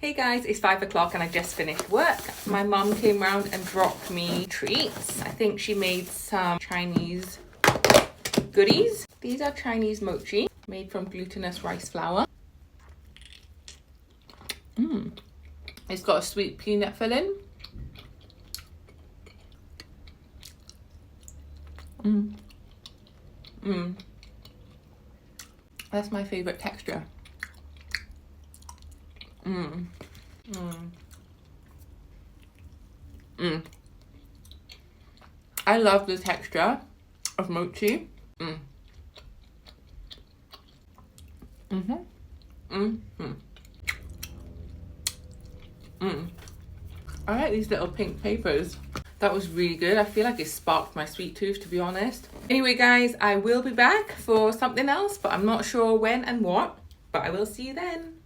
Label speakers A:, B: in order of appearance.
A: Hey guys, it's 5 o'clock and I just finished work. My mum came round and dropped me treats. I think she made some Chinese goodies. These are Chinese mochi made from glutinous rice flour. It's got a sweet peanut filling. That's my favorite texture. I love the texture of mochi. I like these little pink papers. That was really good. I feel like it sparked my sweet tooth, to be honest. Anyway, guys, I will be back for something else, but I'm not sure when and what. But I will see you then.